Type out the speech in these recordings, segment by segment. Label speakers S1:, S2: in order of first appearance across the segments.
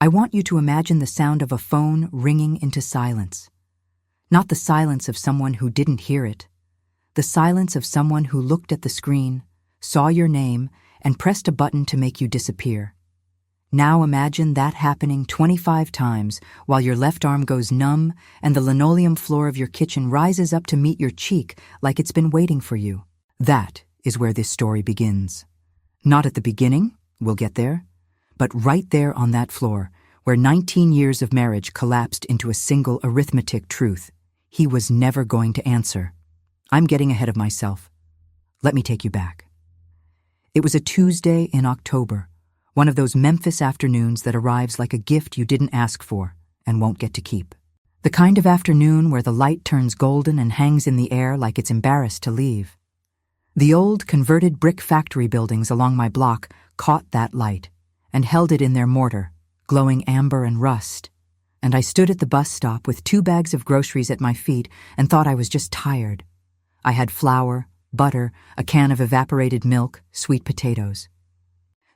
S1: I want you to imagine the sound of a phone ringing into silence. Not the silence of someone who didn't hear it. The silence of someone who looked at the screen, saw your name, and pressed a button to make you disappear. Now imagine that happening 25 times while your left arm goes numb and the linoleum floor of your kitchen rises up to meet your cheek like it's been waiting for you. That is where this story begins. Not at the beginning, we'll get there, but right there on that floor, where 19 years of marriage collapsed into a single arithmetic truth. He was never going to answer. I'm getting ahead of myself. Let me take you back. It was a Tuesday in October, one of those Memphis afternoons that arrives like a gift you didn't ask for and won't get to keep. The kind of afternoon where the light turns golden and hangs in the air like it's embarrassed to leave. The old converted brick factory buildings along my block caught that light and held it in their mortar, glowing amber and rust. And I stood at the bus stop with 2 bags of groceries at my feet and thought I was just tired. I had flour, butter, a can of evaporated milk, sweet potatoes.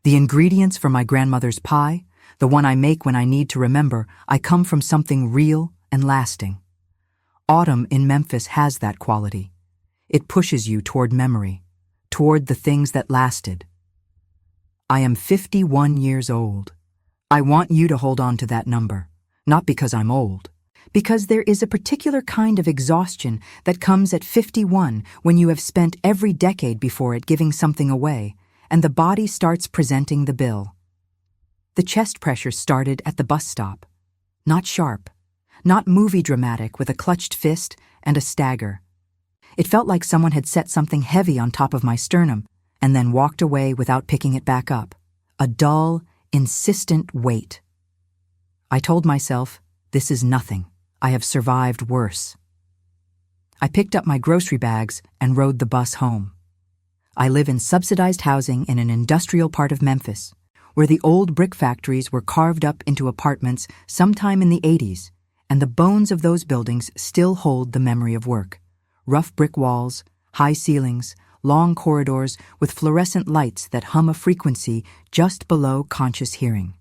S1: The ingredients for my grandmother's pie, the one I make when I need to remember, I come from something real and lasting. Autumn in Memphis has that quality. It pushes you toward memory, toward the things that lasted. I am 51 years old. I want you to hold on to that number, not because I'm old, because there is a particular kind of exhaustion that comes at 51 when you have spent every decade before it giving something away, and the body starts presenting the bill. The chest pressure started at the bus stop. Not sharp, not movie dramatic with a clutched fist and a stagger. It felt like someone had set something heavy on top of my sternum and then walked away without picking it back up. A dull, insistent weight. I told myself, this is nothing. I have survived worse. I picked up my grocery bags and rode the bus home. I live in subsidized housing in an industrial part of Memphis, where the old brick factories were carved up into apartments sometime in the 80s, and the bones of those buildings still hold the memory of work. Rough brick walls, high ceilings, long corridors with fluorescent lights that hum a frequency just below conscious hearing.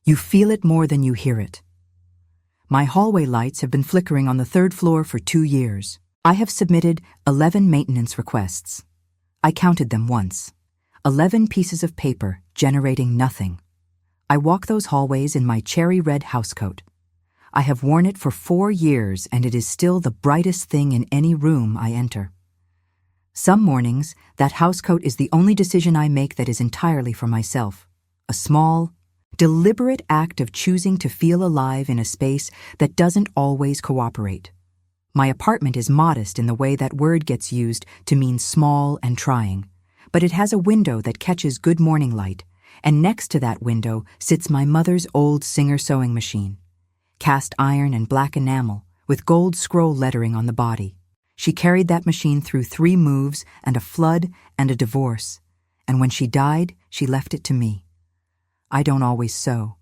S1: You feel it more than you hear it. My hallway lights have been flickering on the 3rd floor for 2 years. I have submitted 11 maintenance requests. I counted them once. 11 pieces of paper generating nothing. I walk those hallways in my cherry red housecoat. I have worn it for 4 years and it is still the brightest thing in any room I enter. Some mornings, that housecoat is the only decision I make that is entirely for myself. A small, deliberate act of choosing to feel alive in a space that doesn't always cooperate. My apartment is modest in the way that word gets used to mean small and trying, but it has a window that catches good morning light, and next to that window sits my mother's old Singer sewing machine. Cast iron and black enamel, with gold scroll lettering on the body. She carried that machine through 3 moves and a flood and a divorce, and when she died, she left it to me. I don't always sew.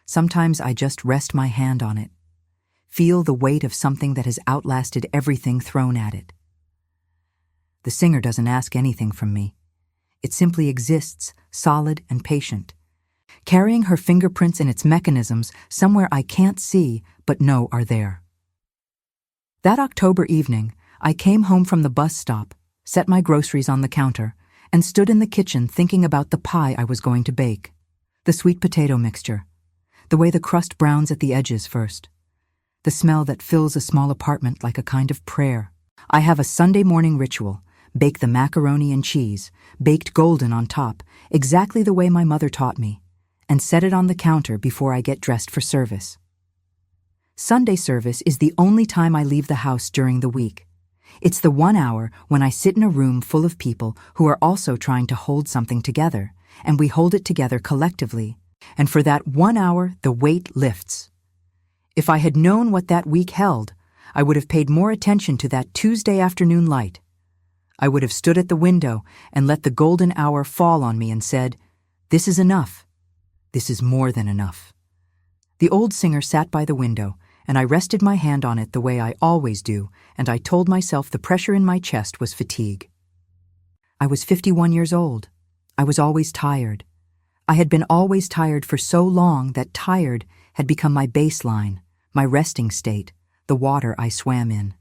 S1: Sometimes I just rest my hand on it. Feel the weight of something that has outlasted everything thrown at it. The Singer doesn't ask anything from me. It simply exists, solid and patient, carrying her fingerprints and its mechanisms somewhere I can't see but know are there. That October evening, I came home from the bus stop, set my groceries on the counter, and stood in the kitchen thinking about the pie I was going to bake. The sweet potato mixture, the way the crust browns at the edges first, the smell that fills a small apartment like a kind of prayer. I have a Sunday morning ritual, bake the macaroni and cheese, baked golden on top, exactly the way my mother taught me, and set it on the counter before I get dressed for service. Sunday service is the only time I leave the house during the week. It's the 1 hour when I sit in a room full of people who are also trying to hold something together, and we hold it together collectively, and for that 1 hour the weight lifts. If I had known what that week held, I would have paid more attention to that Tuesday afternoon light. I would have stood at the window and let the golden hour fall on me and said, "This is enough. This is more than enough." The old Singer sat by the window, and I rested my hand on it the way I always do, and I told myself the pressure in my chest was fatigue. I was 51 years old. I was always tired. I had been always tired for so long that tired had become my baseline, my resting state, the water I swam in.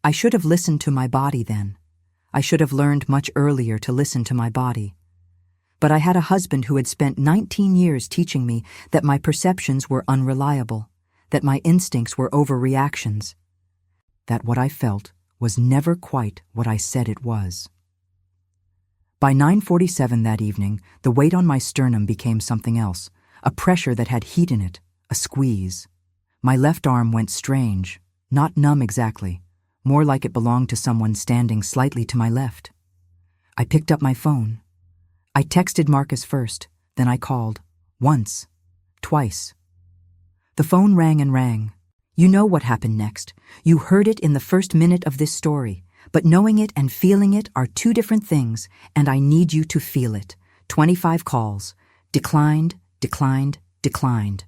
S1: I should have listened to my body then. I should have learned much earlier to listen to my body. But I had a husband who had spent 19 years teaching me that my perceptions were unreliable, that my instincts were overreactions, that what I felt was never quite what I said it was. By 9:47 that evening, the weight on my sternum became something else, a pressure that had heat in it, a squeeze. My left arm went strange, not numb exactly, more like it belonged to someone standing slightly to my left. I picked up my phone. I texted Marcus first, then I called. Once. Twice. The phone rang and rang. You know what happened next. You heard it in the first minute of this story. But knowing it and feeling it are two different things, and I need you to feel it. 25 calls. Declined, declined, declined.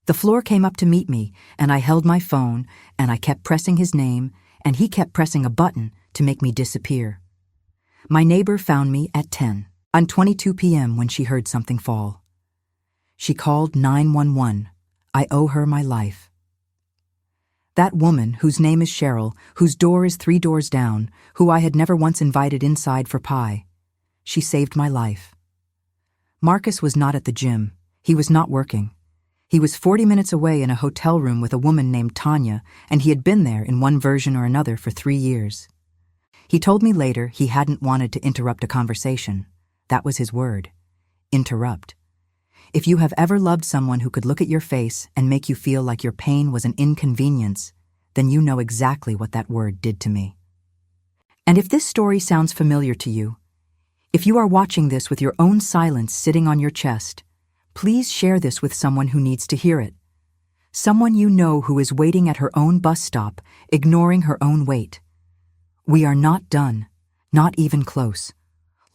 S1: The floor came up to meet me, and I held my phone, and I kept pressing his name, and he kept pressing a button to make me disappear. My neighbor found me at 10:22 p.m. when she heard something fall. She called 911. I owe her my life. That woman, whose name is Cheryl, whose door is 3 doors down, who I had never once invited inside for pie, she saved my life. Marcus was not at the gym. He was not working. He was 40 minutes away in a hotel room with a woman named Tanya, and he had been there in one version or another for 3 years. He told me later he hadn't wanted to interrupt a conversation. That was his word. Interrupt. If you have ever loved someone who could look at your face and make you feel like your pain was an inconvenience, then you know exactly what that word did to me. And if this story sounds familiar to you, if you are watching this with your own silence sitting on your chest, please share this with someone who needs to hear it. Someone you know who is waiting at her own bus stop, ignoring her own weight. We are not done, not even close.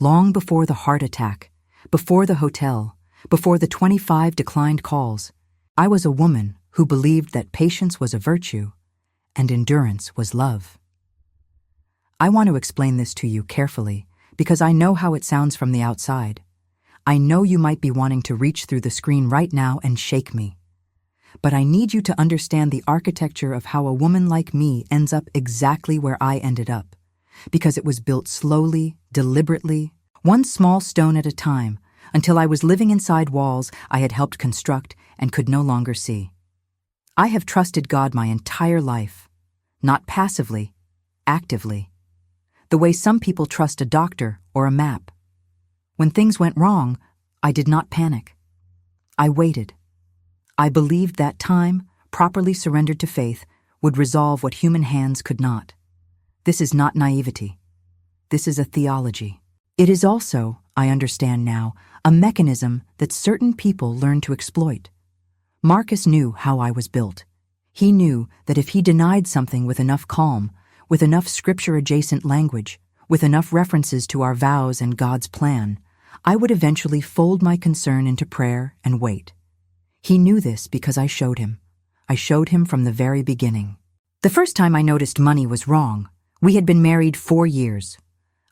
S1: Long before the heart attack, before the hotel, before the 25 declined calls, I was a woman who believed that patience was a virtue and endurance was love. I want to explain this to you carefully because I know how it sounds from the outside. I know you might be wanting to reach through the screen right now and shake me. But I need you to understand the architecture of how a woman like me ends up exactly where I ended up, because it was built slowly, deliberately, one small stone at a time, until I was living inside walls I had helped construct and could no longer see. I have trusted God my entire life, not passively, actively, the way some people trust a doctor or a map. When things went wrong, I did not panic. I waited. I believed that time, properly surrendered to faith, would resolve what human hands could not. This is not naivety. This is a theology. It is also, I understand now, a mechanism that certain people learn to exploit. Marcus knew how I was built. He knew that if he denied something with enough calm, with enough scripture-adjacent language, with enough references to our vows and God's plan, I would eventually fold my concern into prayer and wait. He knew this because I showed him. I showed him from the very beginning. The first time I noticed money was wrong, we had been married 4 years.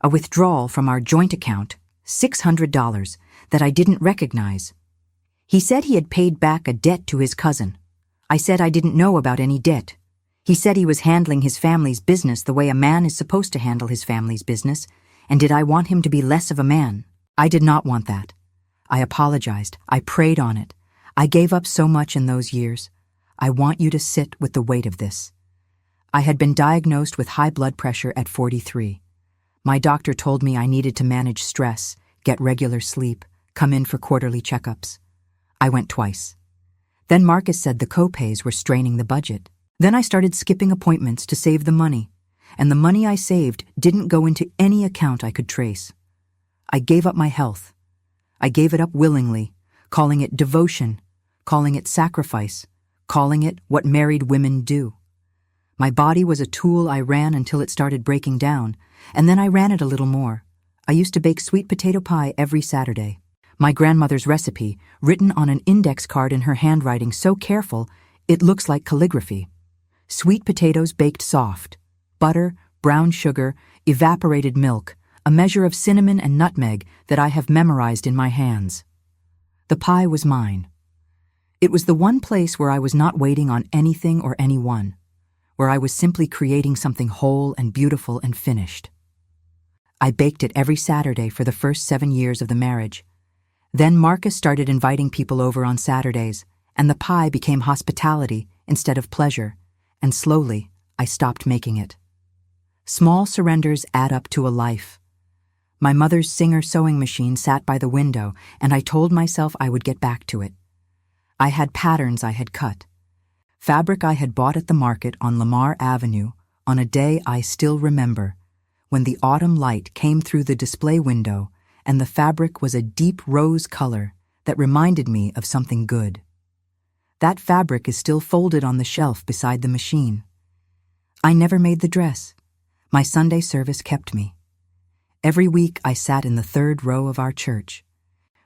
S1: A withdrawal from our joint account, $600, that I didn't recognize. He said he had paid back a debt to his cousin. I said I didn't know about any debt. He said he was handling his family's business the way a man is supposed to handle his family's business, and did I want him to be less of a man? I did not want that. I apologized. I prayed on it. I gave up so much in those years. I want you to sit with the weight of this. I had been diagnosed with high blood pressure at 43. My doctor told me I needed to manage stress, get regular sleep, come in for quarterly checkups. I went twice. Then Marcus said the co-pays were straining the budget. Then I started skipping appointments to save the money, and the money I saved didn't go into any account I could trace. I gave up my health. I gave it up willingly, calling it devotion, calling it sacrifice, calling it what married women do. My body was a tool I ran until it started breaking down, and then I ran it a little more. I used to bake sweet potato pie every Saturday. My grandmother's recipe, written on an index card in her handwriting so careful, it looks like calligraphy. Sweet potatoes baked soft, butter, brown sugar, evaporated milk, a measure of cinnamon and nutmeg that I have memorized in my hands. The pie was mine. It was the one place where I was not waiting on anything or anyone, where I was simply creating something whole and beautiful and finished. I baked it every Saturday for the first 7 years of the marriage. Then Marcus started inviting people over on Saturdays, and the pie became hospitality instead of pleasure, and slowly I stopped making it. Small surrenders add up to a life. My mother's Singer sewing machine sat by the window, and I told myself I would get back to it. I had patterns I had cut, fabric I had bought at the market on Lamar Avenue on a day I still remember, when the autumn light came through the display window and the fabric was a deep rose color that reminded me of something good. That fabric is still folded on the shelf beside the machine. I never made the dress. My Sunday service kept me. Every week I sat in the third row of our church,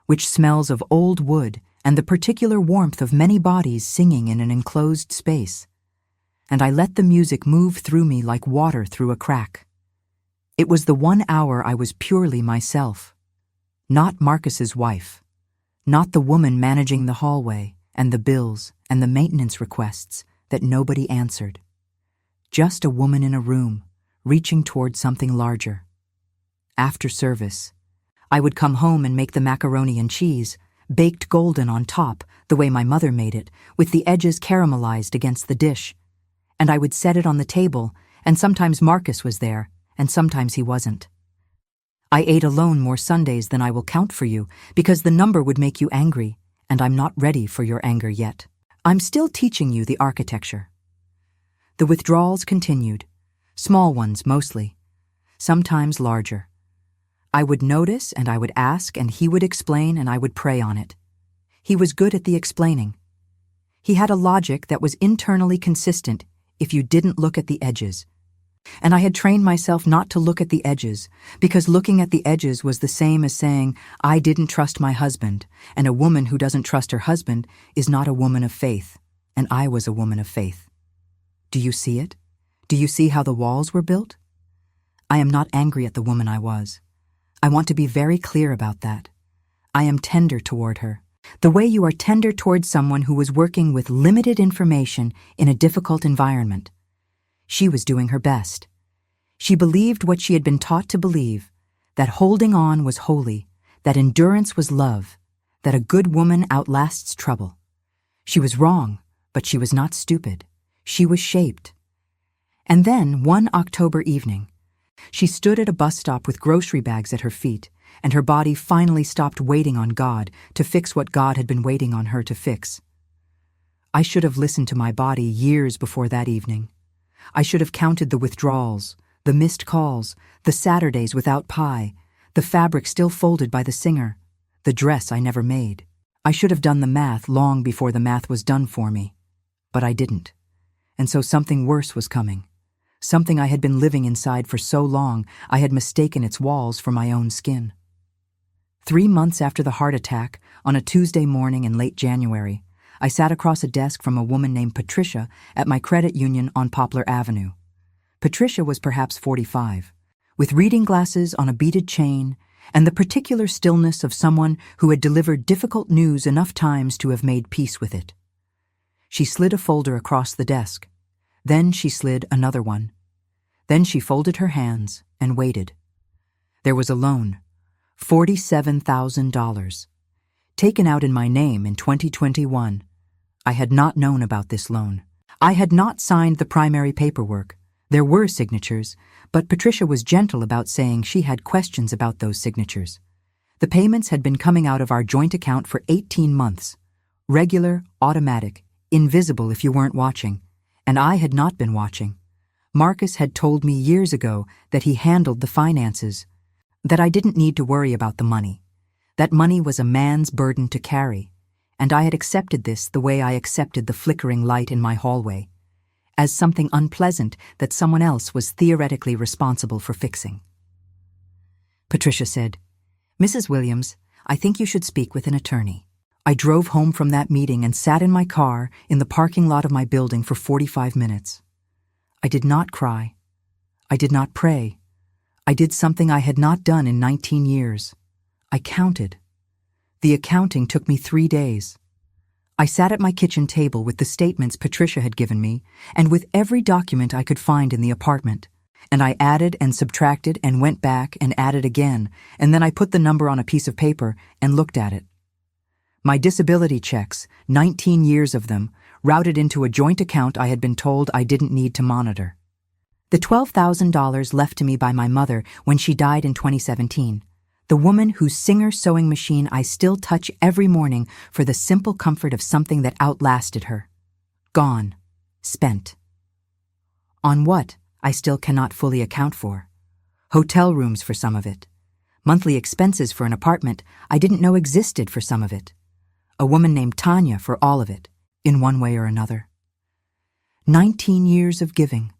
S1: which smells of old wood and the particular warmth of many bodies singing in an enclosed space, and I let the music move through me like water through a crack. It was the 1 hour I was purely myself, not Marcus's wife, not the woman managing the hallway and the bills and the maintenance requests that nobody answered. Just a woman in a room, reaching toward something larger. After service, I would come home and make the macaroni and cheese, baked golden on top, the way my mother made it, with the edges caramelized against the dish. And I would set it on the table, and sometimes Marcus was there, and sometimes he wasn't. I ate alone more Sundays than I will count for you, because the number would make you angry, and I'm not ready for your anger yet. I'm still teaching you the architecture. The withdrawals continued, small ones mostly, sometimes larger. I would notice and I would ask and he would explain and I would pray on it. He was good at the explaining. He had a logic that was internally consistent if you didn't look at the edges. And I had trained myself not to look at the edges, because looking at the edges was the same as saying, I didn't trust my husband, and a woman who doesn't trust her husband is not a woman of faith, and I was a woman of faith. Do you see it? Do you see how the walls were built? I am not angry at the woman I was. I want to be very clear about that. I am tender toward her, the way you are tender toward someone who was working with limited information in a difficult environment. She was doing her best. She believed what she had been taught to believe, that holding on was holy, that endurance was love, that a good woman outlasts trouble. She was wrong, but she was not stupid. She was shaped. And then, one October evening, she stood at a bus stop with grocery bags at her feet, and her body finally stopped waiting on God to fix what God had been waiting on her to fix. I should have listened to my body years before that evening. I should have counted the withdrawals, the missed calls, the Saturdays without pie, the fabric still folded by the Singer, the dress I never made. I should have done the math long before the math was done for me. But I didn't. And so something worse was coming. Something I had been living inside for so long I had mistaken its walls for my own skin. 3 months after the heart attack, on a Tuesday morning in late January, I sat across a desk from a woman named Patricia at my credit union on Poplar Avenue. Patricia was perhaps 45, with reading glasses on a beaded chain and the particular stillness of someone who had delivered difficult news enough times to have made peace with it. She slid a folder across the desk. Then she slid another one. Then she folded her hands and waited. There was a loan, $47,000, taken out in my name in 2021. I had not known about this loan. I had not signed the primary paperwork. There were signatures, but Patricia was gentle about saying she had questions about those signatures. The payments had been coming out of our joint account for 18 months. Regular, automatic, invisible if you weren't watching. And I had not been watching. Marcus had told me years ago that he handled the finances, that I didn't need to worry about the money. That money was a man's burden to carry. And I had accepted this the way I accepted the flickering light in my hallway, as something unpleasant that someone else was theoretically responsible for fixing. Patricia said, Mrs. Williams, I think you should speak with an attorney. I drove home from that meeting and sat in my car in the parking lot of my building for 45 minutes. I did not cry. I did not pray. I did something I had not done in 19 years. I counted. The accounting took me 3 days. I sat at my kitchen table with the statements Patricia had given me, and with every document I could find in the apartment. And I added and subtracted and went back and added again, and then I put the number on a piece of paper and looked at it. My disability checks, 19 years of them, routed into a joint account I had been told I didn't need to monitor. The $12,000 left to me by my mother when she died in 2017, the woman whose Singer sewing machine I still touch every morning for the simple comfort of something that outlasted her. Gone. Spent. On what, I still cannot fully account for. Hotel rooms for some of it. Monthly expenses for an apartment I didn't know existed for some of it. A woman named Tanya for all of it, in one way or another. 19 years of giving.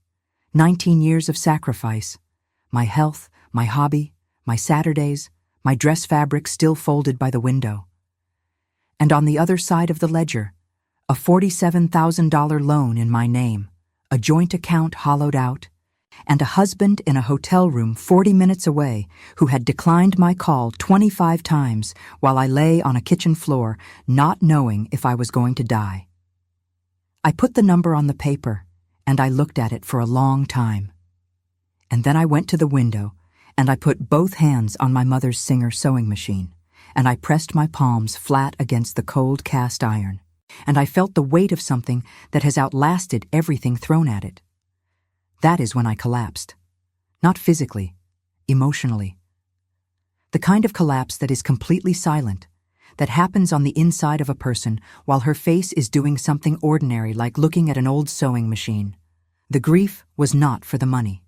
S1: 19 years of sacrifice. My health, my hobby, my Saturdays, my dress fabric still folded by the window. And on the other side of the ledger, a $47,000 loan in my name, a joint account hollowed out, and a husband in a hotel room 40 minutes away who had declined my call 25 times while I lay on a kitchen floor, not knowing if I was going to die. I put the number on the paper, and I looked at it for a long time. And then I went to the window, and I put both hands on my mother's Singer sewing machine, and I pressed my palms flat against the cold cast iron, and I felt the weight of something that has outlasted everything thrown at it. That is when I collapsed. Not physically, emotionally. The kind of collapse that is completely silent, that happens on the inside of a person while her face is doing something ordinary like looking at an old sewing machine. The grief was not for the money.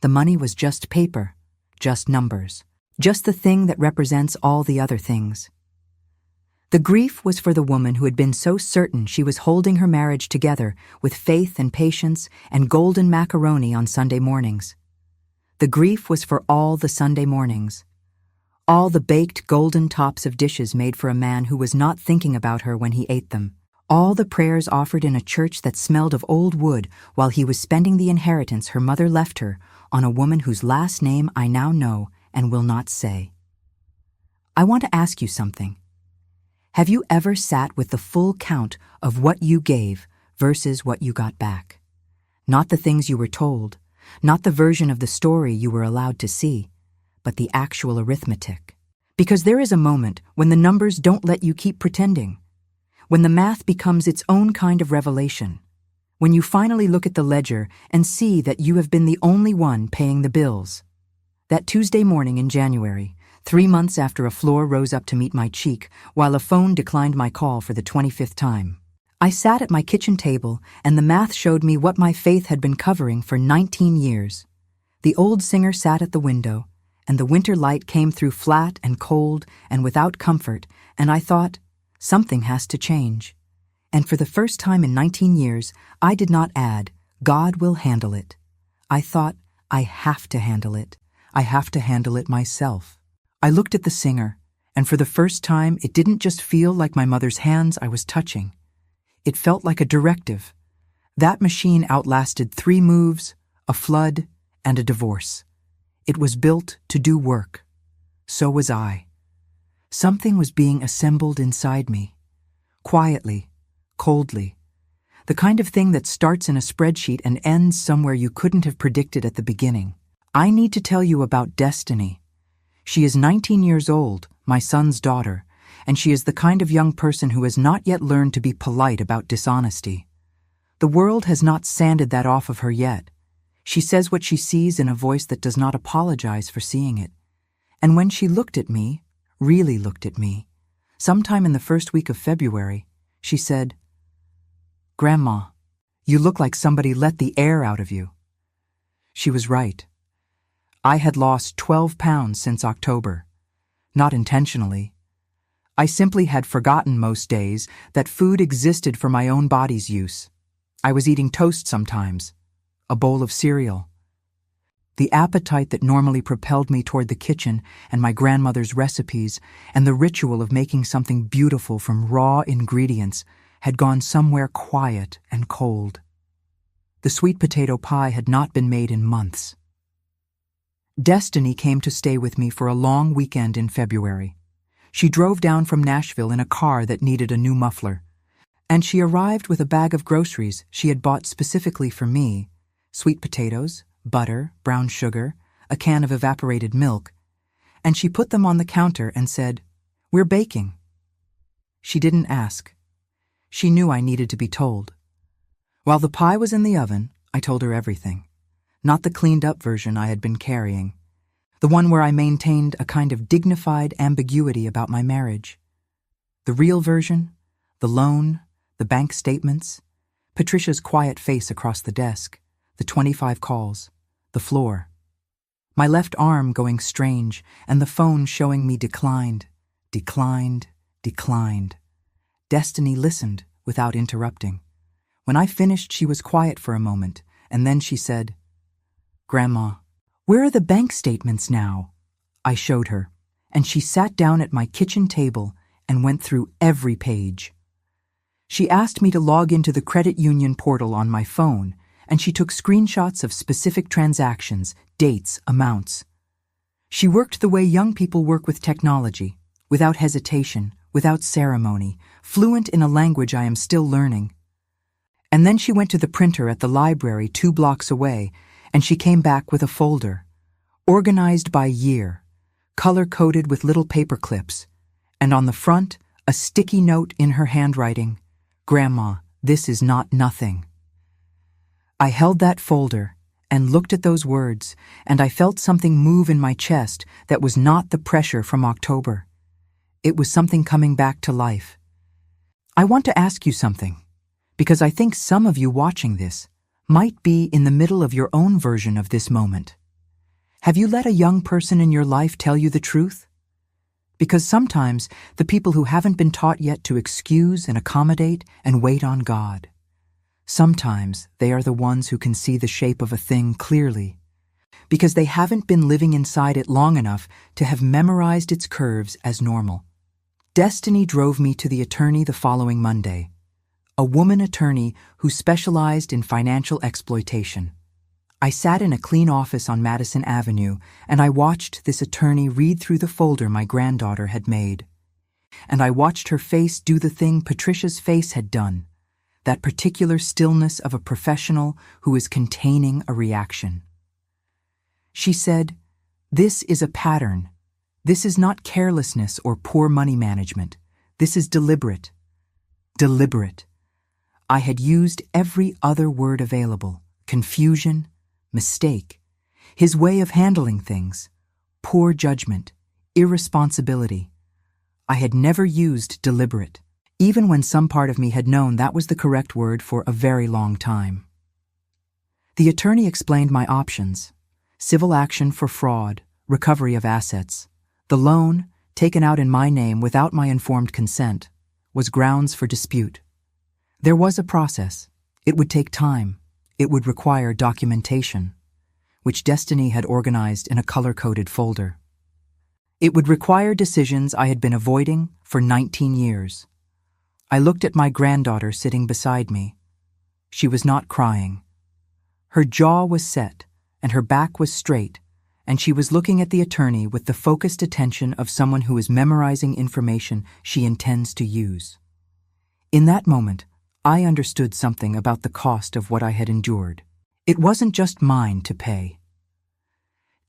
S1: The money was just paper, just numbers, just the thing that represents all the other things. The grief was for the woman who had been so certain she was holding her marriage together with faith and patience and golden macaroni on Sunday mornings. The grief was for all the Sunday mornings. All the baked golden tops of dishes made for a man who was not thinking about her when he ate them. All the prayers offered in a church that smelled of old wood while he was spending the inheritance her mother left her on a woman whose last name I now know and will not say. I want to ask you something. Have you ever sat with the full count of what you gave versus what you got back? Not the things you were told, not the version of the story you were allowed to see, but the actual arithmetic. Because there is a moment when the numbers don't let you keep pretending, when the math becomes its own kind of revelation, when you finally look at the ledger and see that you have been the only one paying the bills. That Tuesday morning in January, 3 months after a floor rose up to meet my cheek while a phone declined my call for the 25th time, I sat at my kitchen table and the math showed me what my faith had been covering for 19 years. The old Singer sat at the window, and the winter light came through flat and cold and without comfort, and I thought, something has to change. And for the first time in 19 years, I did not add, God will handle it. I thought, I have to handle it. I have to handle it myself. I looked at the Singer, and for the first time, it didn't just feel like my mother's hands I was touching. It felt like a directive. That machine outlasted 3 moves, a flood, and a divorce. It was built to do work. So was I. Something was being assembled inside me. Quietly, coldly. The kind of thing that starts in a spreadsheet and ends somewhere you couldn't have predicted at the beginning. I need to tell you about Destiny. She is 19 years old, my son's daughter, and she is the kind of young person who has not yet learned to be polite about dishonesty. The world has not sanded that off of her yet. She says what she sees in a voice that does not apologize for seeing it. And when she looked at me, really looked at me, sometime in the first week of February, she said, "Grandma, you look like somebody let the air out of you." She was right. I had lost 12 pounds since October. Not intentionally. I simply had forgotten most days that food existed for my own body's use. I was eating toast sometimes, a bowl of cereal. The appetite that normally propelled me toward the kitchen and my grandmother's recipes and the ritual of making something beautiful from raw ingredients had gone somewhere quiet and cold. The sweet potato pie had not been made in months. Destiny came to stay with me for a long weekend in February. She drove down from Nashville in a car that needed a new muffler. And she arrived with a bag of groceries she had bought specifically for me: sweet potatoes, butter, brown sugar, a can of evaporated milk, and she put them on the counter and said, "We're baking." She didn't ask. She knew I needed to be told. While the pie was in the oven, I told her everything. Not the cleaned-up version I had been carrying. The one where I maintained a kind of dignified ambiguity about my marriage. The real version, the loan, the bank statements, Patricia's quiet face across the desk, the 25 calls, the floor. My left arm going strange, and the phone showing me declined, declined, declined. Destiny listened without interrupting. When I finished, she was quiet for a moment, and then she said, "Grandma, where are the bank statements now?" I showed her, and she sat down at my kitchen table and went through every page. She asked me to log into the credit union portal on my phone, and she took screenshots of specific transactions, dates, amounts. She worked the way young people work with technology, without hesitation, without ceremony, fluent in a language I am still learning. And then she went to the printer at the library 2 blocks away, and she came back with a folder, organized by year, color-coded with little paper clips, and on the front, a sticky note in her handwriting, "Grandma, this is not nothing." I held that folder and looked at those words, and I felt something move in my chest that was not the pressure from October. It was something coming back to life. I want to ask you something, because I think some of you watching this might be in the middle of your own version of this moment. Have you let a young person in your life tell you the truth? Because sometimes the people who haven't been taught yet to excuse and accommodate and wait on God, sometimes they are the ones who can see the shape of a thing clearly, because they haven't been living inside it long enough to have memorized its curves as normal. Destiny drove me to the attorney the following Monday, a woman attorney who specialized in financial exploitation. I sat in a clean office on Madison Avenue, and I watched this attorney read through the folder my granddaughter had made. And I watched her face do the thing Patricia's face had done, that particular stillness of a professional who is containing a reaction. She said, "This is a pattern. This is not carelessness or poor money management. This is deliberate. Deliberate." I had used every other word available: confusion, mistake, his way of handling things, poor judgment, irresponsibility. I had never used deliberate, even when some part of me had known that was the correct word for a very long time. The attorney explained my options: civil action for fraud, recovery of assets. The loan, taken out in my name without my informed consent, was grounds for dispute. There was a process. It would take time. It would require documentation, which Destiny had organized in a color-coded folder. It would require decisions I had been avoiding for 19 years. I looked at my granddaughter sitting beside me. She was not crying. Her jaw was set, and her back was straight, and she was looking at the attorney with the focused attention of someone who is memorizing information she intends to use. In that moment, I understood something about the cost of what I had endured. It wasn't just mine to pay.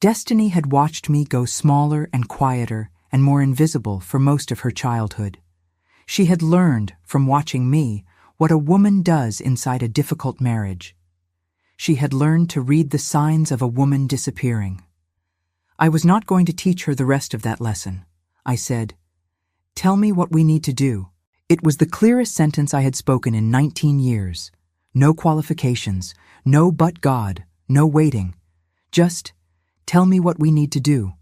S1: Destiny had watched me go smaller and quieter and more invisible for most of her childhood. She had learned from watching me what a woman does inside a difficult marriage. She had learned to read the signs of a woman disappearing. I was not going to teach her the rest of that lesson. I said, "Tell me what we need to do." It was the clearest sentence I had spoken in 19 years. No qualifications, no but God, no waiting. Just, tell me what we need to do.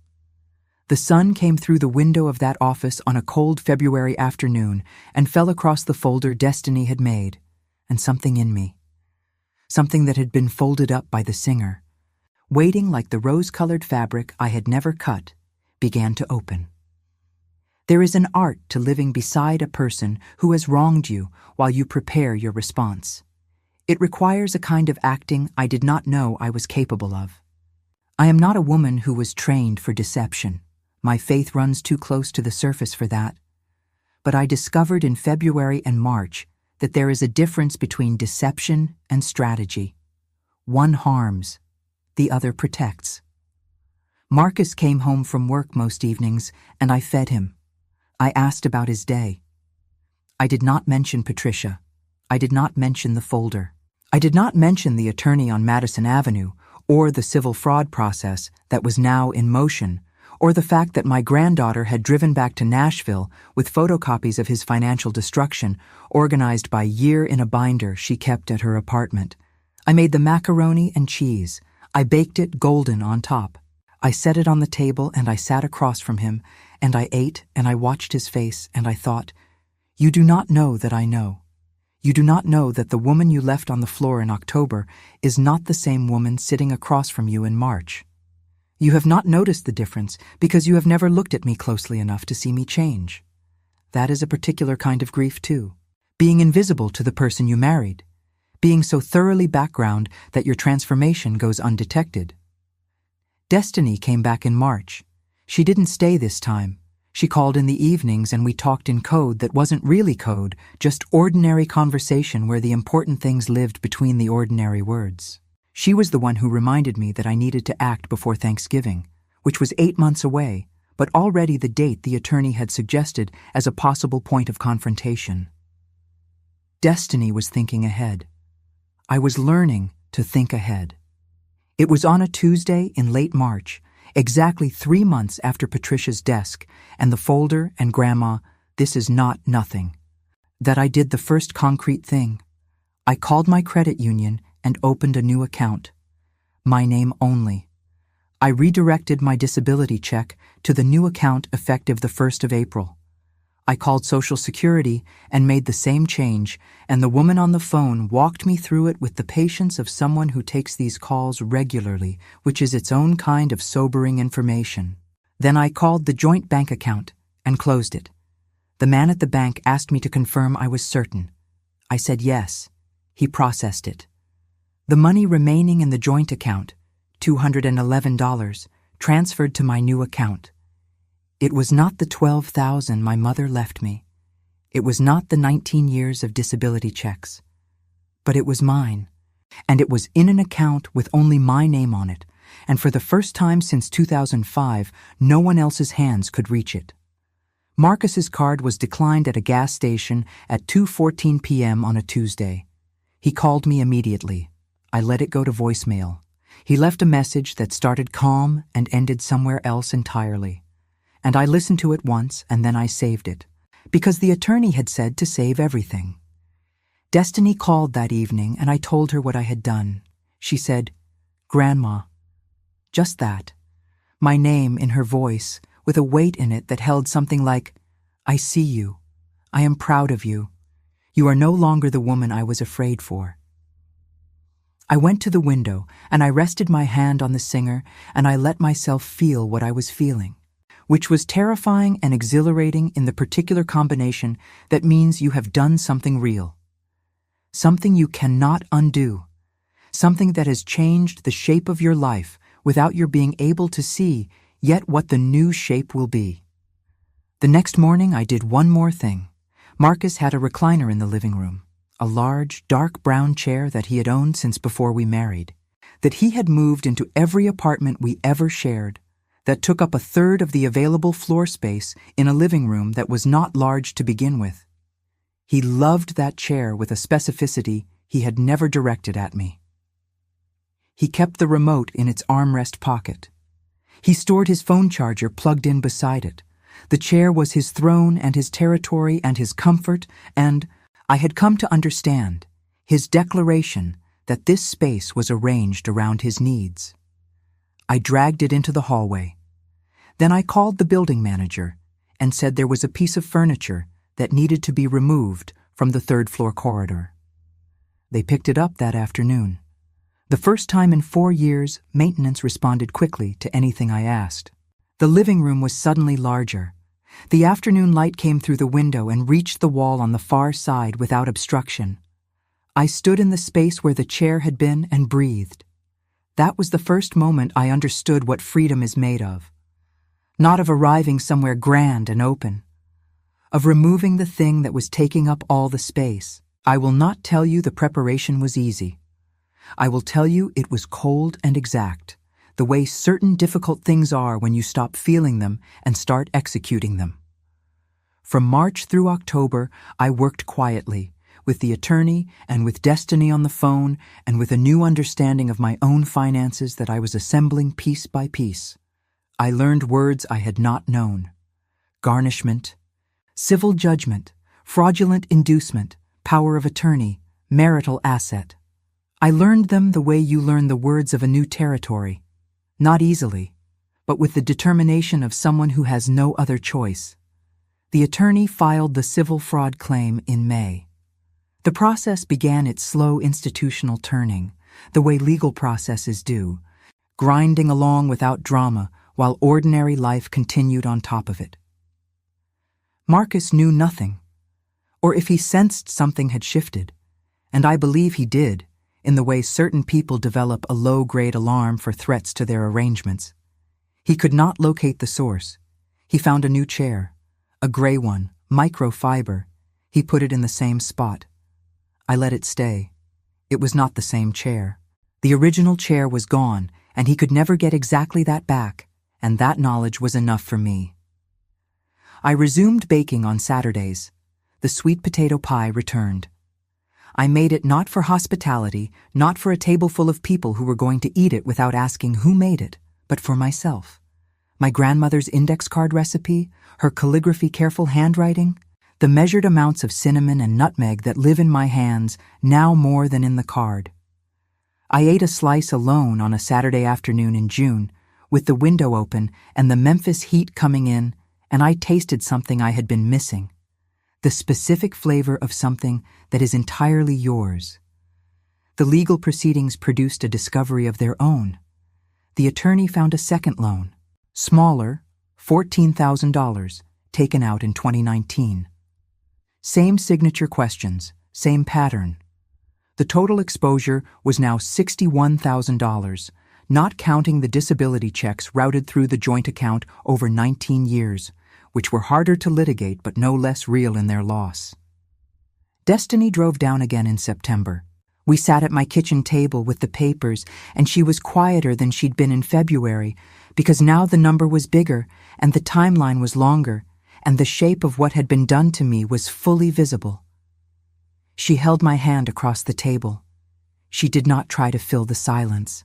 S1: The sun came through the window of that office on a cold February afternoon and fell across the folder Destiny had made, and something in me, something that had been folded up by the singer, waiting like the rose-colored fabric I had never cut, began to open. There is an art to living beside a person who has wronged you while you prepare your response. It requires a kind of acting I did not know I was capable of. I am not a woman who was trained for deception. My faith runs too close to the surface for that. But I discovered in February and March that there is a difference between deception and strategy. One harms, the other protects. Marcus came home from work most evenings, and I fed him. I asked about his day. I did not mention Patricia. I did not mention the folder. I did not mention the attorney on Madison Avenue, or the civil fraud process that was now in motion, or the fact that my granddaughter had driven back to Nashville with photocopies of his financial destruction organized by year in a binder she kept at her apartment. I made the macaroni and cheese. I baked it golden on top. I set it on the table and I sat across from him, and I ate and I watched his face and I thought, "You do not know that I know. You do not know that the woman you left on the floor in October is not the same woman sitting across from you in March. You have not noticed the difference because you have never looked at me closely enough to see me change. That is a particular kind of grief too. Being invisible to the person you married. Being so thoroughly background that your transformation goes undetected. Destiny came back in March. She didn't stay this time. She called in the evenings and we talked in code that wasn't really code, just ordinary conversation where the important things lived between the ordinary words. She was the one who reminded me that I needed to act before Thanksgiving, which was 8 months away, but already the date the attorney had suggested as a possible point of confrontation. Destiny was thinking ahead. I was learning to think ahead. It was on a Tuesday in late March, exactly 3 months after Patricia's desk and the folder and Grandma, "This is not nothing," that I did the first concrete thing. I called my credit union and opened a new account. My name only. I redirected my disability check to the new account effective the 1st of April. I called Social Security and made the same change, and the woman on the phone walked me through it with the patience of someone who takes these calls regularly, which is its own kind of sobering information. Then I called the joint bank account and closed it. The man at the bank asked me to confirm I was certain. I said yes. He processed it. The money remaining in the joint account, $211, transferred to my new account. It was not the $12,000 my mother left me. It was not the 19 years of disability checks. But it was mine, and it was in an account with only my name on it, and for the first time since 2005, no one else's hands could reach it. Marcus's card was declined at a gas station at 2:14 p.m. on a Tuesday. He called me immediately. I let it go to voicemail. He left a message that started calm and ended somewhere else entirely. And I listened to it once and then I saved it, because the attorney had said to save everything. Destiny called that evening and I told her what I had done. She said, "Grandma." Just that. My name in her voice, with a weight in it that held something like, "I see you. I am proud of you. You are no longer the woman I was afraid for." I went to the window and I rested my hand on the singer and I let myself feel what I was feeling, which was terrifying and exhilarating in the particular combination that means you have done something real. Something you cannot undo. Something that has changed the shape of your life without your being able to see yet what the new shape will be. The next morning I did one more thing. Marcus had a recliner in the living room, a large, dark brown chair that he had owned since before we married, that he had moved into every apartment we ever shared, that took up a third of the available floor space in a living room that was not large to begin with. He loved that chair with a specificity he had never directed at me. He kept the remote in its armrest pocket. He stored his phone charger plugged in beside it. The chair was his throne and his territory and his comfort, and I had come to understand his declaration that this space was arranged around his needs. I dragged it into the hallway. Then I called the building manager and said there was a piece of furniture that needed to be removed from the third-floor corridor. They picked it up that afternoon. The first time in 4 years, maintenance responded quickly to anything I asked. The living room was suddenly larger. The afternoon light came through the window and reached the wall on the far side without obstruction. I stood in the space where the chair had been and breathed. That was the first moment I understood what freedom is made of. not of arriving somewhere grand and open, of removing the thing that was taking up all the space. I will not tell you the preparation was easy. I will tell you it was cold and exact, the way certain difficult things are when you stop feeling them and start executing them. From March through October, I worked quietly, with the attorney and with Destiny on the phone and with a new understanding of my own finances that I was assembling piece by piece. I learned words I had not known: garnishment, civil judgment, fraudulent inducement, power of attorney, marital asset. I learned them the way you learn the words of a new territory, not easily, but with the determination of someone who has no other choice. The attorney filed the civil fraud claim in May. The process began its slow institutional turning, the way legal processes do, grinding along without drama while ordinary life continued on top of it. Marcus knew nothing, or if he sensed something had shifted, and I believe he did, in the way certain people develop a low-grade alarm for threats to their arrangements. He could not locate the source. He found a new chair, a gray one, microfiber. He put it in the same spot. I let it stay. It was not the same chair. The original chair was gone, and he could never get exactly that back, and that knowledge was enough for me. I resumed baking on Saturdays. The sweet potato pie returned. I made it not for hospitality, not for a table full of people who were going to eat it without asking who made it, but for myself. My grandmother's index card recipe, her calligraphy careful handwriting, the measured amounts of cinnamon and nutmeg that live in my hands now more than in the card. I ate a slice alone on a Saturday afternoon in June, with the window open and the Memphis heat coming in, and I tasted something I had been missing. The specific flavor of something that is entirely yours. The legal proceedings produced a discovery of their own. The attorney found a second loan, smaller, $14,000, taken out in 2019. Same signature questions, same pattern. The total exposure was now $61,000, not counting the disability checks routed through the joint account over 19 years, which were harder to litigate but no less real in their loss. Destiny drove down again in September. We sat at my kitchen table with the papers, and she was quieter than she'd been in February, because now the number was bigger, and the timeline was longer, and the shape of what had been done to me was fully visible. She held my hand across the table. She did not try to fill the silence.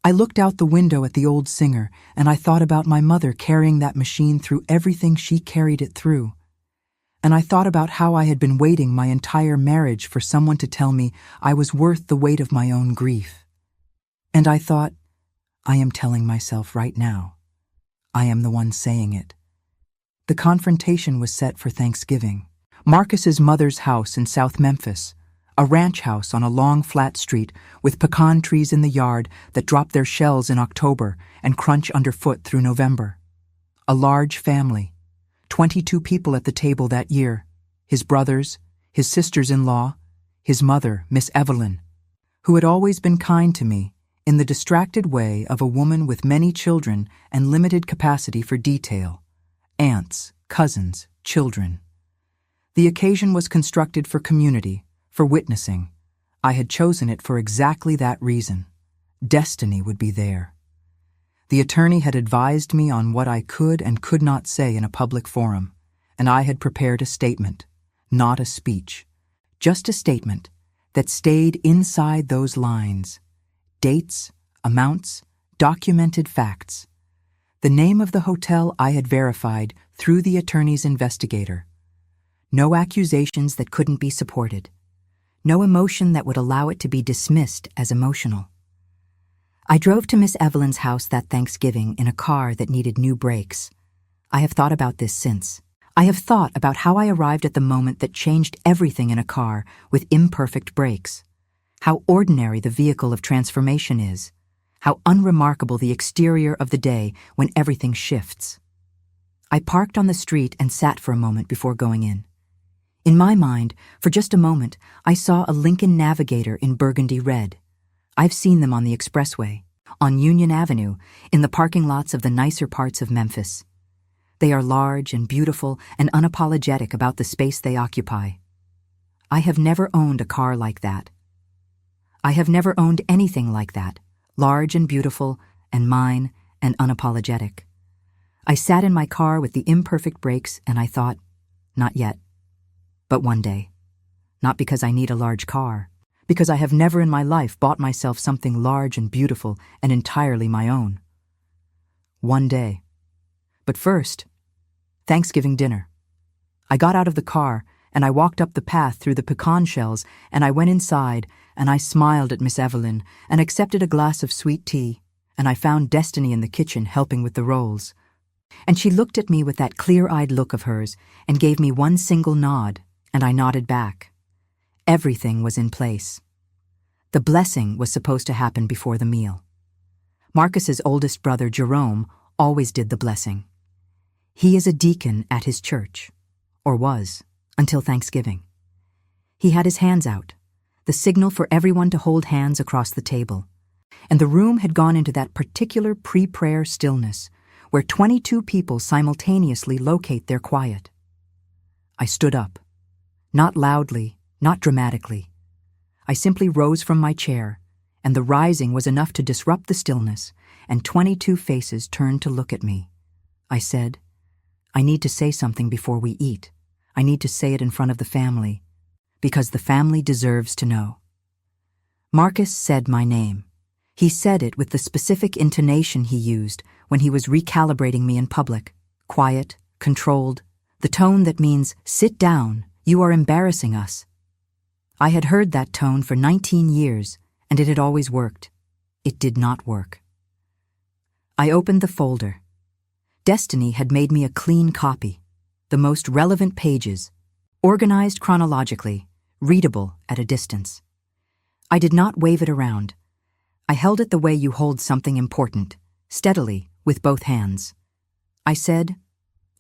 S1: I looked out the window at the old singer, and I thought about my mother carrying that machine through everything she carried it through. And I thought about how I had been waiting my entire marriage for someone to tell me I was worth the weight of my own grief. And I thought, I am telling myself right now. I am the one saying it. The confrontation was set for Thanksgiving. Marcus's mother's house in South Memphis, a ranch house on a long flat street with pecan trees in the yard that drop their shells in October and crunch underfoot through November. A large family, 22 people at the table that year, his brothers, his sisters-in-law, his mother, Miss Evelyn, who had always been kind to me in the distracted way of a woman with many children and limited capacity for detail, aunts, cousins, children. The occasion was constructed for community, for witnessing. I had chosen it for exactly that reason. Destiny would be there. The attorney had advised me on what I could and could not say in a public forum, and I had prepared a statement, not a speech, just a statement that stayed inside those lines. Dates, amounts, documented facts. The name of the hotel I had verified through the attorney's investigator. No accusations that couldn't be supported. No emotion that would allow it to be dismissed as emotional. I drove to Miss Evelyn's house that Thanksgiving in a car that needed new brakes. I have thought about this since. I have thought about how I arrived at the moment that changed everything in a car with imperfect brakes. How ordinary the vehicle of transformation is. How unremarkable the exterior of the day when everything shifts. I parked on the street and sat for a moment before going in. In my mind, for just a moment, I saw a Lincoln Navigator in burgundy red. I've seen them on the expressway. on Union Avenue, in the parking lots of the nicer parts of Memphis. They are large and beautiful and unapologetic about the space they occupy. I have never owned a car like that. I have never owned anything like that, large and beautiful and mine and unapologetic. I sat in my car with the imperfect brakes and I thought, not yet, but one day. Not because I need a large car, because I have never in my life bought myself something large and beautiful and entirely my own. One day. But first, Thanksgiving dinner. I got out of the car and I walked up the path through the pecan shells and I went inside and I smiled at Miss Evelyn and accepted a glass of sweet tea, and I found Destiny in the kitchen helping with the rolls. And she looked at me with that clear-eyed look of hers and gave me one single nod, and I nodded back. Everything was in place. The blessing was supposed to happen before the meal. Marcus's oldest brother, Jerome, always did the blessing. He is a deacon at his church, or was, until Thanksgiving. He had his hands out, the signal for everyone to hold hands across the table, and the room had gone into that particular pre-prayer stillness where 22 people simultaneously locate their quiet. I stood up, not loudly, not dramatically. I simply rose from my chair, and the rising was enough to disrupt the stillness, and 22 faces turned to look at me. I said, I need to say something before we eat. I need to say it in front of the family, because the family deserves to know. Marcus said my name. He said it with the specific intonation he used when he was recalibrating me in public, quiet, controlled, the tone that means, sit down, you are embarrassing us. I had heard that tone for 19 years, and it had always worked. It did not work. I opened the folder. Destiny had made me a clean copy, the most relevant pages, organized chronologically, readable at a distance. I did not wave it around. I held it the way you hold something important, steadily, with both hands. I said,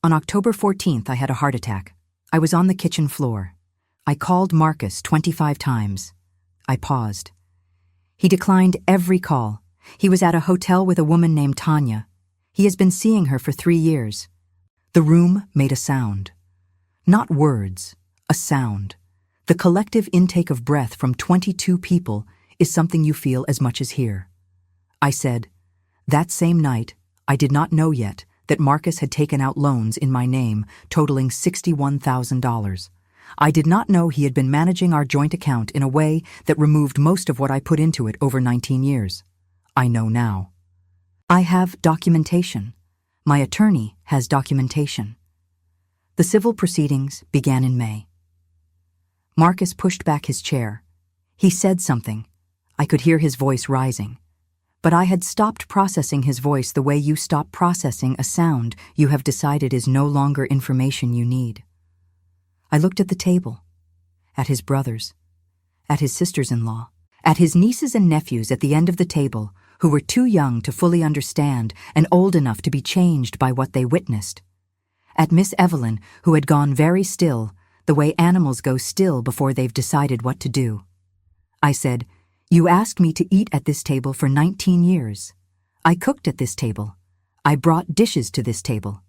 S1: on October 14th I had a heart attack. I was on the kitchen floor. I called Marcus 25 times. I paused. He declined every call. He was at a hotel with a woman named Tanya. He has been seeing her for 3 years. The room made a sound. Not words, a sound. The collective intake of breath from 22 people is something you feel as much as hear. I said, that same night, I did not know yet that Marcus had taken out loans in my name totaling $61,000. I did not know he had been managing our joint account in a way that removed most of what I put into it over 19 years. I know now. I have documentation. My attorney has documentation. The civil proceedings began in May. Marcus pushed back his chair. He said something. I could hear his voice rising. But I had stopped processing his voice the way you stop processing a sound you have decided is no longer information you need. I looked at the table, at his brothers, at his sisters-in-law, at his nieces and nephews at the end of the table who were too young to fully understand and old enough to be changed by what they witnessed, at Miss Evelyn, who had gone very still, the way animals go still before they've decided what to do. I said, you asked me to eat at this table for 19 years. I cooked at this table. I brought dishes to this table.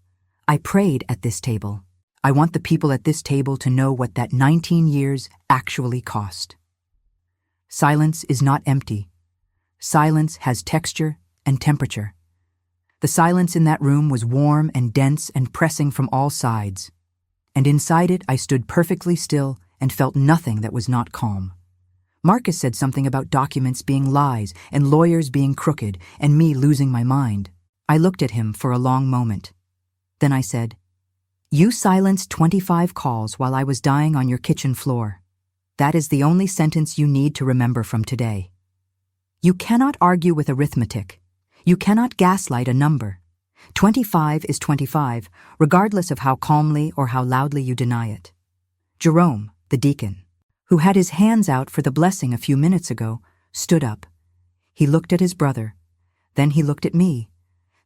S1: I prayed at this table. I want the people at this table to know what that 19 years actually cost. Silence is not empty. Silence has texture and temperature. The silence in that room was warm and dense and pressing from all sides. And inside it I stood perfectly still and felt nothing that was not calm. Marcus said something about documents being lies and lawyers being crooked and me losing my mind. I looked at him for a long moment. Then I said, you silenced 25 calls while I was dying on your kitchen floor. That is the only sentence you need to remember from today. You cannot argue with arithmetic. You cannot gaslight a number. 25 is 25, regardless of how calmly or how loudly you deny it. Jerome, the deacon, who had his hands out for the blessing a few minutes ago, stood up. He looked at his brother. Then he looked at me.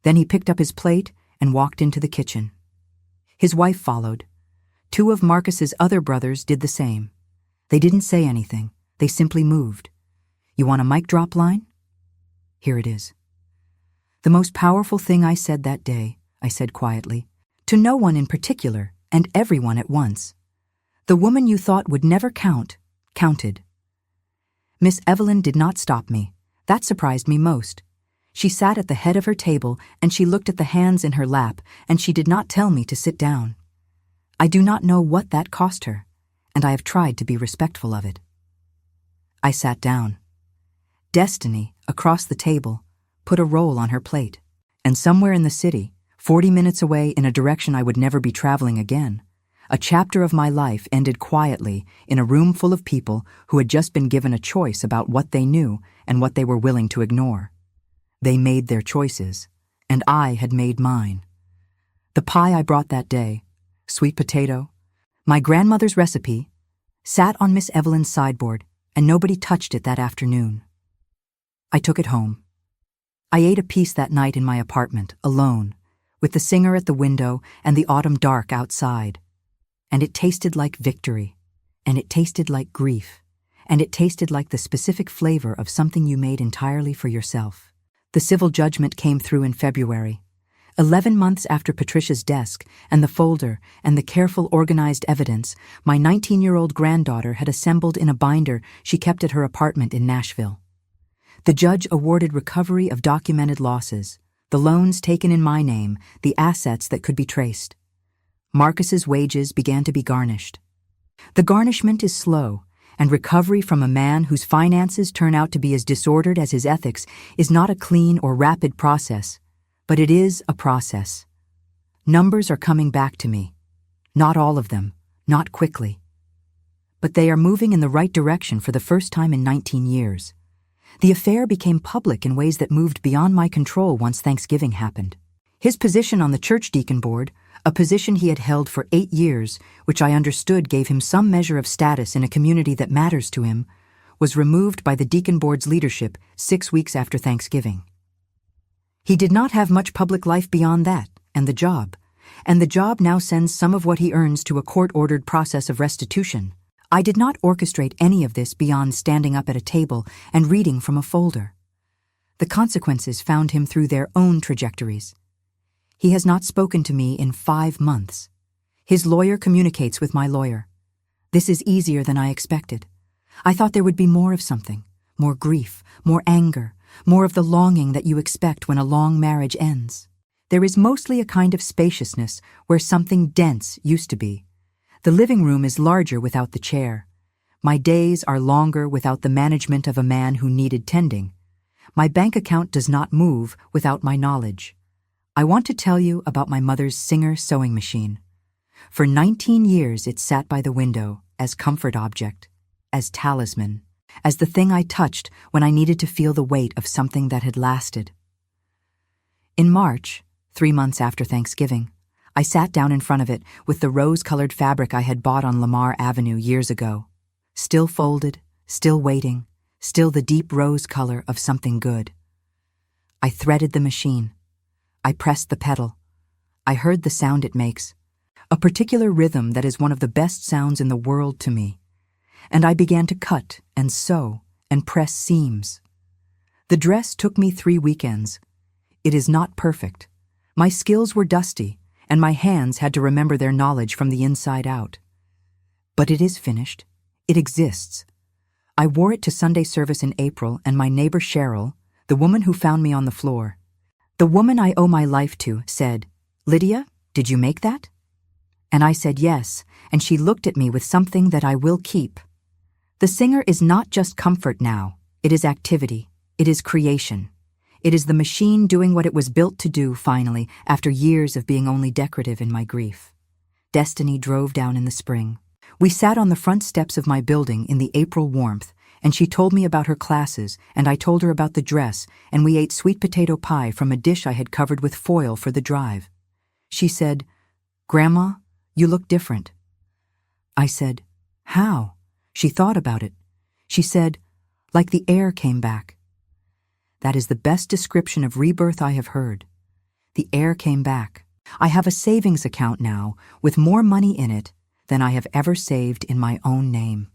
S1: Then he picked up his plate and walked into the kitchen. His wife followed. 2 of Marcus's other brothers did the same. They didn't say anything. They simply moved. You want a mic drop line? Here it is. The most powerful thing I said that day, I said quietly, to no one in particular, and everyone at once. The woman you thought would never count, counted. Miss Evelyn did not stop me. That surprised me most. She sat at the head of her table and she looked at the hands in her lap, and she did not tell me to sit down. I do not know what that cost her, and I have tried to be respectful of it. I sat down. Destiny, across the table, put a roll on her plate, and somewhere in the city, 40 minutes away in a direction I would never be traveling again, a chapter of my life ended quietly in a room full of people who had just been given a choice about what they knew and what they were willing to ignore. They made their choices, and I had made mine. The pie I brought that day, sweet potato, my grandmother's recipe, sat on Miss Evelyn's sideboard, and nobody touched it that afternoon. I took it home. I ate a piece that night in my apartment, alone, with the singer at the window and the autumn dark outside. And it tasted like victory, and it tasted like grief, and it tasted like the specific flavor of something you made entirely for yourself. The civil judgment came through in February. 11 months after Patricia's desk and the folder and the careful organized evidence, my 19-year-old granddaughter had assembled in a binder she kept at her apartment in Nashville. The judge awarded recovery of documented losses, the loans taken in my name, the assets that could be traced. Marcus's wages began to be garnished. The garnishment is slow, and recovery from a man whose finances turn out to be as disordered as his ethics is not a clean or rapid process, but it is a process. Numbers are coming back to me. Not all of them, not quickly. But they are moving in the right direction for the first time in 19 years. The affair became public in ways that moved beyond my control once Thanksgiving happened. His position on the church deacon board, a position he had held for 8 years, which I understood gave him some measure of status in a community that matters to him, was removed by the deacon board's leadership 6 weeks after Thanksgiving. He did not have much public life beyond that, and the job now sends some of what he earns to a court-ordered process of restitution. I did not orchestrate any of this beyond standing up at a table and reading from a folder. The consequences found him through their own trajectories. He has not spoken to me in 5 months. His lawyer communicates with my lawyer. This is easier than I expected. I thought there would be more of something, more grief, more anger, more of the longing that you expect when a long marriage ends. There is mostly a kind of spaciousness where something dense used to be. The living room is larger without the chair. My days are longer without the management of a man who needed tending. My bank account does not move without my knowledge. I want to tell you about my mother's Singer sewing machine. For 19 years it sat by the window as comfort object, as talisman, as the thing I touched when I needed to feel the weight of something that had lasted. In March, 3 months after Thanksgiving, I sat down in front of it with the rose-colored fabric I had bought on Lamar Avenue years ago. Still folded, still waiting, still the deep rose color of something good. I threaded the machine. I pressed the pedal. I heard the sound it makes, a particular rhythm that is one of the best sounds in the world to me. And I began to cut and sew and press seams. The dress took me 3 weekends. It is not perfect. My skills were dusty, and my hands had to remember their knowledge from the inside out. But it is finished. It exists. I wore it to Sunday service in April, and my neighbor Cheryl, the woman who found me on the floor, the woman I owe my life to, said, "Lydia, did you make that?" And I said yes, and she looked at me with something that I will keep. The Singer is not just comfort now. It is activity. It is creation. It is the machine doing what it was built to do finally, after years of being only decorative in my grief. Destiny drove down in the spring. We sat on the front steps of my building in the April warmth, and she told me about her classes, and I told her about the dress, and we ate sweet potato pie from a dish I had covered with foil for the drive. She said, "Grandma, you look different." I said, "How?" She thought about it. She said, "Like the air came back." That is the best description of rebirth I have heard. The air came back. I have a savings account now with more money in it than I have ever saved in my own name.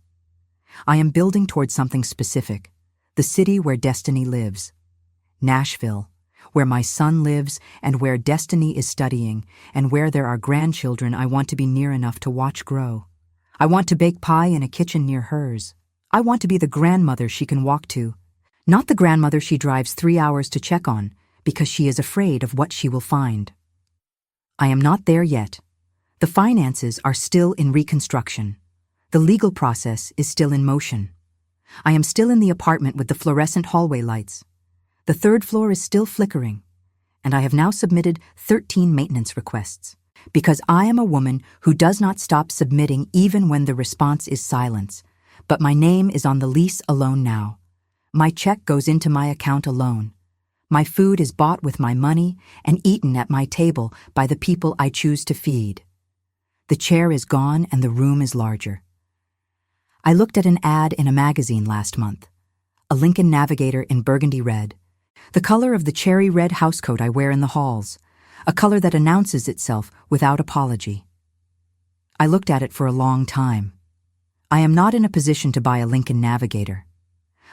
S1: I am building towards something specific, the city where destiny lives. Nashville, where my son lives and where Destiny is studying, and where there are grandchildren I want to be near enough to watch grow. I want to bake pie in a kitchen near hers. I want to be the grandmother she can walk to, not the grandmother she drives 3 hours to check on because she is afraid of what she will find. I am not there yet. The finances are still in reconstruction. The legal process is still in motion. I am still in the apartment with the fluorescent hallway lights. The 3rd floor is still flickering, and I have now submitted 13 maintenance requests, because I am a woman who does not stop submitting even when the response is silence, but my name is on the lease alone now. My check goes into my account alone. My food is bought with my money and eaten at my table by the people I choose to feed. The chair is gone and the room is larger. I looked at an ad in a magazine last month, a Lincoln Navigator in burgundy red, the color of the cherry red housecoat I wear in the halls, a color that announces itself without apology. I looked at it for a long time. I am not in a position to buy a Lincoln Navigator.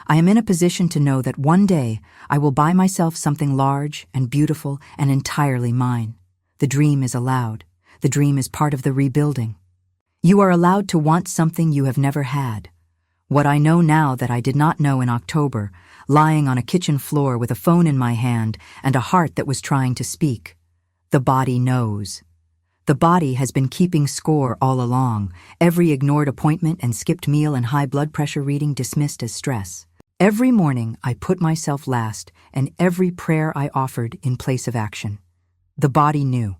S1: I am in a position to know that one day I will buy myself something large and beautiful and entirely mine. The dream is allowed. The dream is part of the rebuilding. You are allowed to want something you have never had. What I know now that I did not know in October, lying on a kitchen floor with a phone in my hand and a heart that was trying to speak. The body knows. The body has been keeping score all along, every ignored appointment and skipped meal and high blood pressure reading dismissed as stress. Every morning I put myself last and every prayer I offered in place of action. The body knew.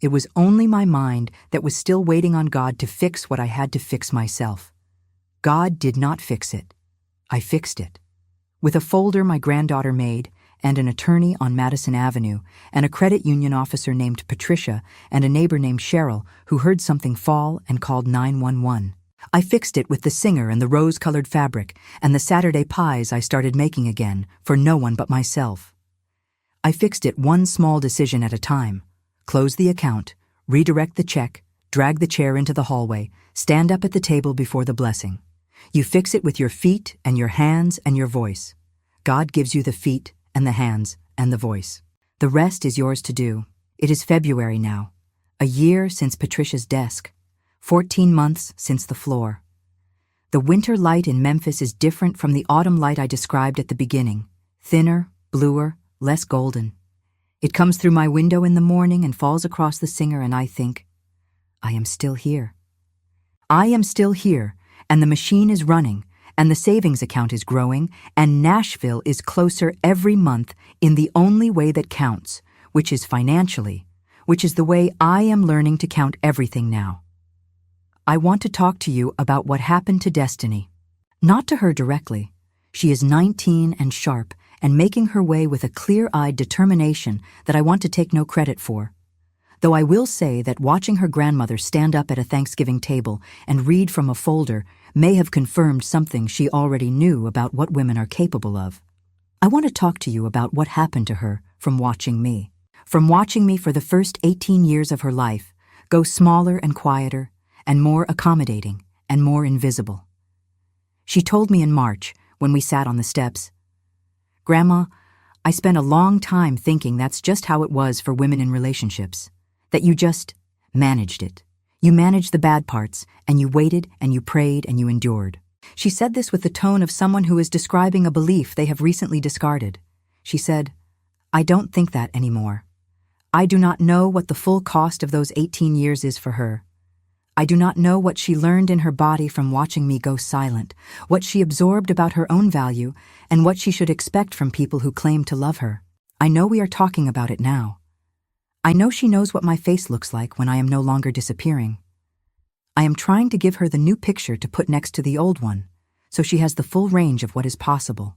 S1: It was only my mind that was still waiting on God to fix what I had to fix myself. God did not fix it. I fixed it. With a folder my granddaughter made, and an attorney on Madison Avenue, and a credit union officer named Patricia, and a neighbor named Cheryl who heard something fall and called 911. I fixed it with the singer and the rose-colored fabric and the Saturday pies I started making again for no one but myself. I fixed it one small decision at a time. Close the account, redirect the check, drag the chair into the hallway, stand up at the table before the blessing. You fix it with your feet and your hands and your voice. God gives you the feet and the hands and the voice. The rest is yours to do. It is February now, a year since Patricia's desk, 14 months since the floor. The winter light in Memphis is different from the autumn light I described at the beginning, thinner, bluer, less golden. It comes through my window in the morning and falls across the singer, and I think, I am still here. I am still here, and the machine is running, and the savings account is growing, and Nashville is closer every month in the only way that counts, which is financially, which is the way I am learning to count everything now. I want to talk to you about what happened to Destiny. Not to her directly. She is 19 and sharp and making her way with a clear-eyed determination that I want to take no credit for. Though I will say that watching her grandmother stand up at a Thanksgiving table and read from a folder may have confirmed something she already knew about what women are capable of. I want to talk to you about what happened to her from watching me. From watching me for the first 18 years of her life go smaller and quieter and more accommodating and more invisible. She told me in March, when we sat on the steps, "Grandma, I spent a long time thinking that's just how it was for women in relationships, that you just managed it. You managed the bad parts, and you waited, and you prayed, and you endured." She said this with the tone of someone who is describing a belief they have recently discarded. She said, "I don't think that anymore. I do not know what the full cost of those 18 years is for her. I do not know what she learned in her body from watching me go silent, what she absorbed about her own value, and what she should expect from people who claim to love her. I know we are talking about it now. I know she knows what my face looks like when I am no longer disappearing. I am trying to give her the new picture to put next to the old one, so she has the full range of what is possible.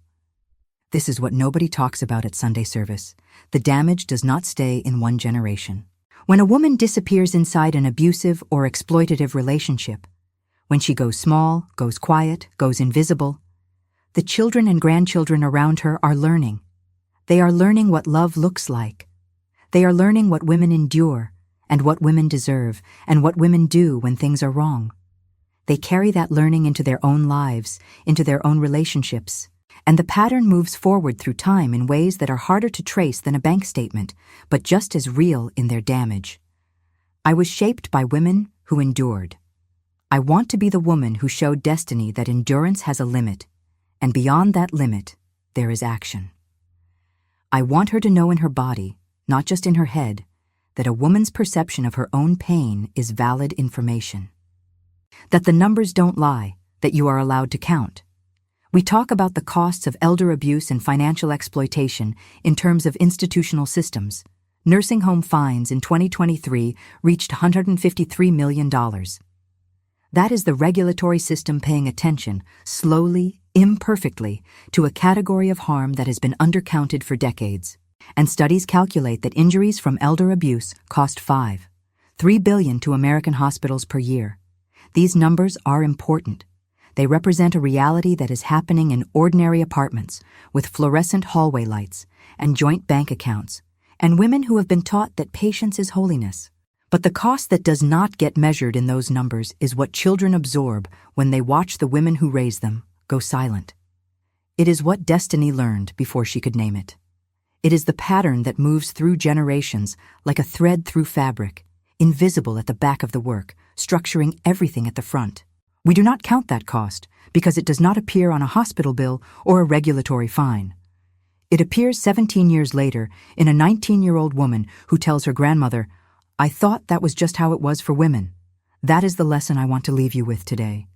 S1: This is what nobody talks about at Sunday service. The damage does not stay in one generation. When a woman disappears inside an abusive or exploitative relationship, when she goes small, goes quiet, goes invisible, the children and grandchildren around her are learning. They are learning what love looks like. They are learning what women endure, and what women deserve, and what women do when things are wrong. They carry that learning into their own lives, into their own relationships, And the pattern moves forward through time in ways that are harder to trace than a bank statement, but just as real in their damage. I was shaped by women who endured. I want to be the woman who showed destiny that endurance has a limit, and beyond that limit, there is action. I want her to know in her body, not just in her head, that a woman's perception of her own pain is valid information. That the numbers don't lie, that you are allowed to count. We talk about the costs of elder abuse and financial exploitation in terms of institutional systems. Nursing home fines in 2023 reached $153 million. That is the regulatory system paying attention, slowly, imperfectly, to a category of harm that has been undercounted for decades. And studies calculate that injuries from elder abuse cost $3 billion to American hospitals per year. These numbers are important. They represent a reality that is happening in ordinary apartments, with fluorescent hallway lights and joint bank accounts, and women who have been taught that patience is holiness. But the cost that does not get measured in those numbers is what children absorb when they watch the women who raise them go silent. It is what Destiny learned before she could name it. It is the pattern that moves through generations like a thread through fabric, invisible at the back of the work, structuring everything at the front. We do not count that cost because it does not appear on a hospital bill or a regulatory fine. It appears 17 years later in a 19-year-old woman who tells her grandmother, "I thought that was just how it was for women." That is the lesson I want to leave you with today.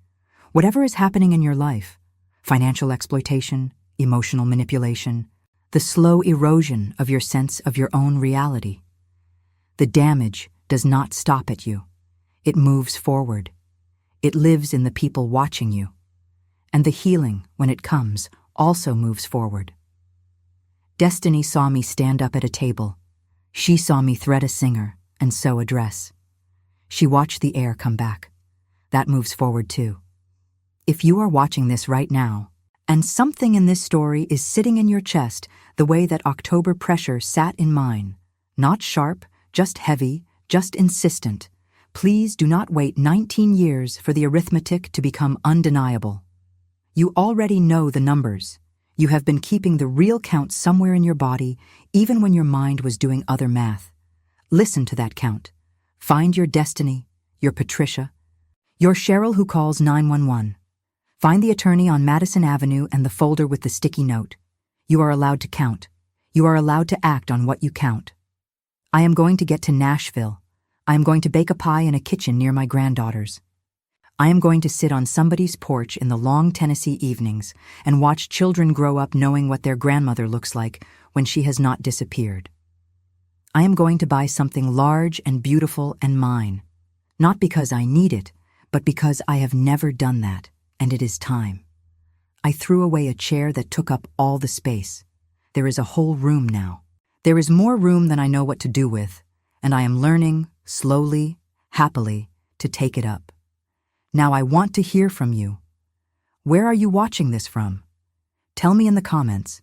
S1: Whatever is happening in your life, financial exploitation, emotional manipulation, the slow erosion of your sense of your own reality, the damage does not stop at you. It moves forward. It lives in the people watching you. And the healing, when it comes, also moves forward. Destiny saw me stand up at a table. She saw me thread a singer and sew a dress. She watched the air come back. That moves forward too. If you are watching this right now, and something in this story is sitting in your chest the way that October pressure sat in mine, not sharp, just heavy, just insistent, please do not wait 19 years for the arithmetic to become undeniable. You already know the numbers. You have been keeping the real count somewhere in your body, even when your mind was doing other math. Listen to that count. Find your Destiny, your Patricia, your Cheryl who calls 911. Find the attorney on Madison Avenue and the folder with the sticky note. You are allowed to count. You are allowed to act on what you count. I am going to get to Nashville. I am going to bake a pie in a kitchen near my granddaughters. I am going to sit on somebody's porch in the long Tennessee evenings and watch children grow up knowing what their grandmother looks like when she has not disappeared. I am going to buy something large and beautiful and mine, not because I need it, but because I have never done that, and it is time. I threw away a chair that took up all the space. There is a whole room now. There is more room than I know what to do with, and I am learning, slowly, happily, to take it up. Now I want to hear from you. Where are you watching this from? Tell me in the comments.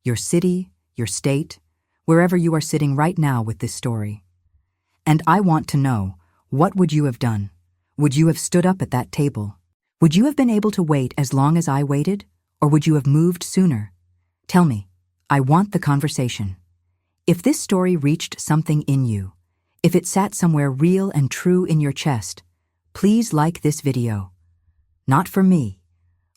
S1: Your city, your state, wherever you are sitting right now with this story. And I want to know, what would you have done? Would you have stood up at that table? Would you have been able to wait as long as I waited, or would you have moved sooner? Tell me. I want the conversation. If this story reached something in you, if it sat somewhere real and true in your chest, please like this video. Not for me.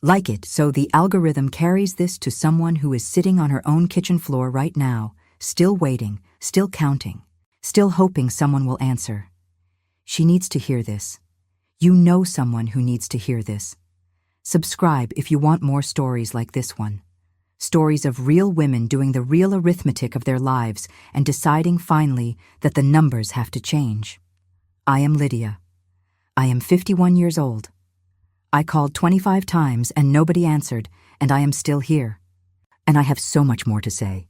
S1: Like it so the algorithm carries this to someone who is sitting on her own kitchen floor right now, still waiting, still counting, still hoping someone will answer. She needs to hear this. You know someone who needs to hear this. Subscribe if you want more stories like this one. Stories of real women doing the real arithmetic of their lives and deciding finally that the numbers have to change. I am Lydia. I am 51 years old. I called 25 times and nobody answered, and I am still here. And I have so much more to say.